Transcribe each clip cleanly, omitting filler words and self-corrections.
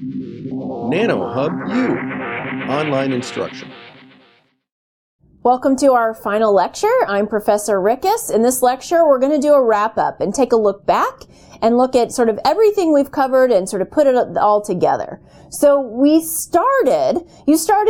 nanoHUB-U, online instruction. Welcome to our final lecture. I'm Professor Rickus. In this lecture, we're going to do a wrap-up and take a look back and look at sort of everything we've covered and sort of put it all together. So you started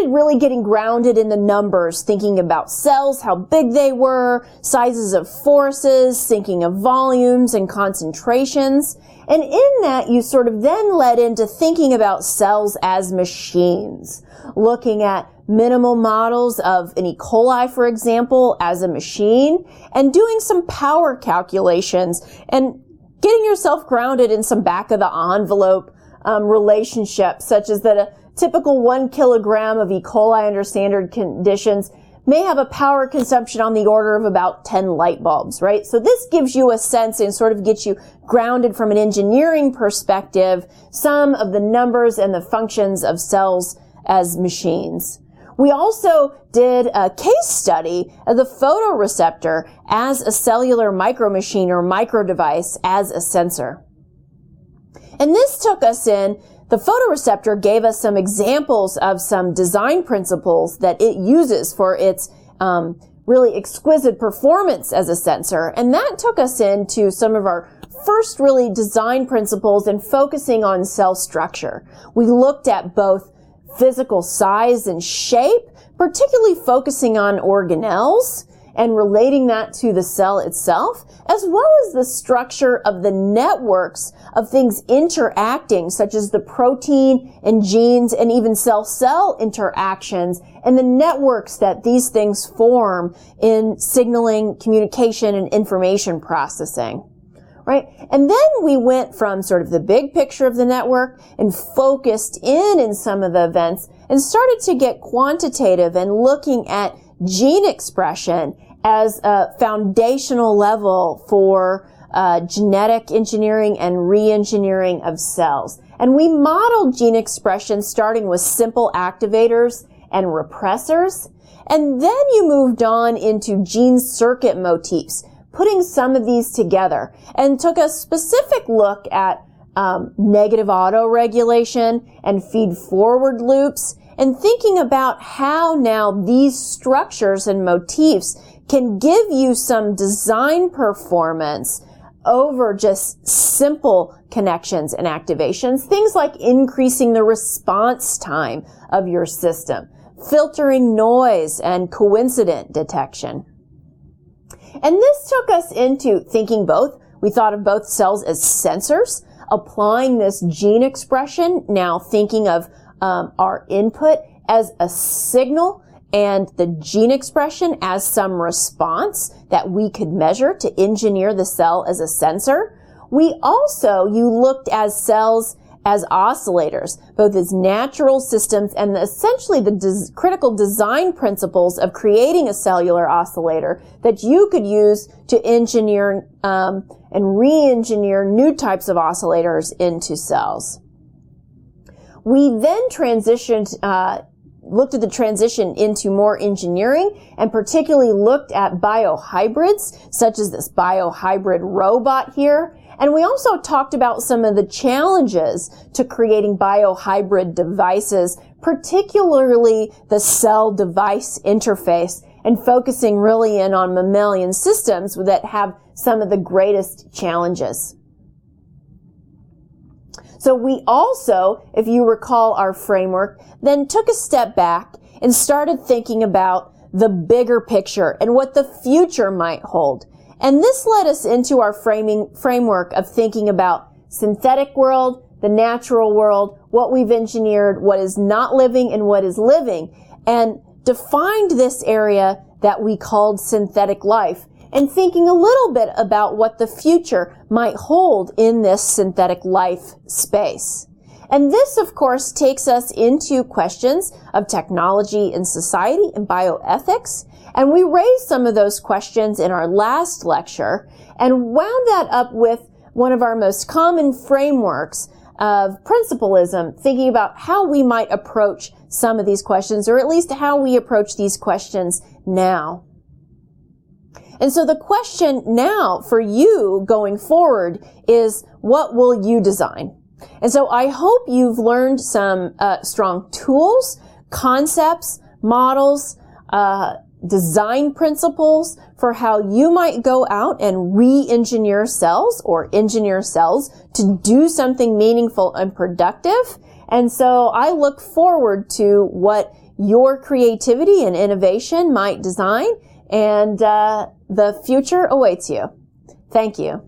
really getting grounded in the numbers, thinking about cells, how big they were, sizes of forces, thinking of volumes and concentrations. And in that, you sort of then led into thinking about cells as machines, looking at minimal models of an E. coli, for example, as a machine, and doing some power calculations and getting yourself grounded in some back of the envelope relationships, such as that a typical 1 kilogram of E. coli under standard conditions may have a power consumption on the order of about 10 light bulbs, right? So this gives you a sense and sort of gets you grounded from an engineering perspective, some of the numbers and the functions of cells as machines. We also did a case study of the photoreceptor as a cellular micromachine or microdevice as a sensor. And this took us in, the photoreceptor gave us some examples of some design principles that it uses for its really exquisite performance as a sensor. And that took us into some of our first really design principles and focusing on cell structure. We looked at both physical size and shape, particularly focusing on organelles and relating that to the cell itself, as well as the structure of the networks of things interacting, such as the protein and genes and even cell-cell interactions and the networks that these things form in signaling, communication, and information processing. Right? And then we went from sort of the big picture of the network and focused in some of the events and started to get quantitative and looking at gene expression as a foundational level for genetic engineering and re-engineering of cells. And we modeled gene expression starting with simple activators and repressors. And then you moved on into gene circuit motifs, putting some of these together, and took a specific look at negative autoregulation and feed-forward loops, and thinking about how now these structures and motifs can give you some design performance over just simple connections and activations, things like increasing the response time of your system, filtering noise and coincident detection. And this took us into thinking we thought of both cells as sensors, applying this gene expression, now thinking of our input as a signal and the gene expression as some response that we could measure to engineer the cell as a sensor. You looked at cells as oscillators, both as natural systems and essentially the critical design principles of creating a cellular oscillator that you could use to engineer and re-engineer new types of oscillators into cells. We then looked at the transition into more engineering and particularly looked at biohybrids, such as this biohybrid robot here. And we also talked about some of the challenges to creating biohybrid devices, particularly the cell-device interface, and focusing really in on mammalian systems that have some of the greatest challenges. So we also, if you recall our framework, then took a step back and started thinking about the bigger picture and what the future might hold. And this led us into our framework of thinking about synthetic world, the natural world, what we've engineered, what is not living and what is living, and defined this area that we called synthetic life, and thinking a little bit about what the future might hold in this synthetic life space. And this, of course, takes us into questions of technology and society and bioethics. And we raised some of those questions in our last lecture and wound that up with one of our most common frameworks of principlism, thinking about how we might approach some of these questions, or at least how we approach these questions now. And so the question now for you going forward is, what will you design? And so I hope you've learned some strong tools, concepts, models, design principles for how you might go out and re-engineer cells or engineer cells to do something meaningful and productive. And so I look forward to what your creativity and innovation might design, and the future awaits you. Thank you.